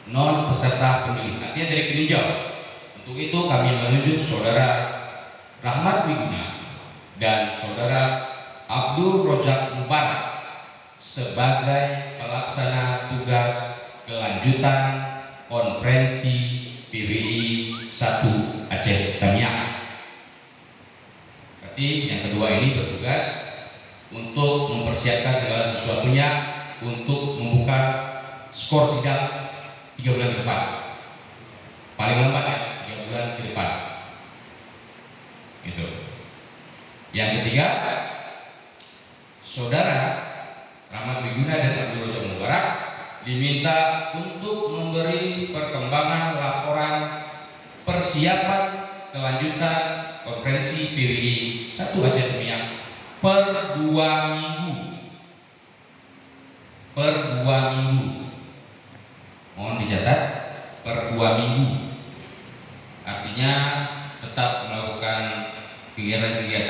non peserta pemilih, artinya dari peninjau. Untuk itu kami menunjuk Saudara Rahmat Wiguna dan Saudara Abdul Rojak Mubarak sebagai pelaksana tugas kelanjutan konferensi PWI 1 Aceh Tamiang. Berarti yang kedua ini bertugas untuk mempersiapkan segala sesuatunya untuk membuka skor sidang 3 bulan ke depan, paling lambat ya 3 bulan ke depan gitu. Yang ketiga, Saudara Rahmat Wiguna dan Abdul Rojak Mubarak diminta untuk memberi perkembangan laporan persiapan kelanjutan konferensi PWI 1 Aceh Tamiang per 2 minggu. Per 2 minggu. Mohon dicatat, per 2 minggu. Artinya tetap melakukan kegiatan-kegiatan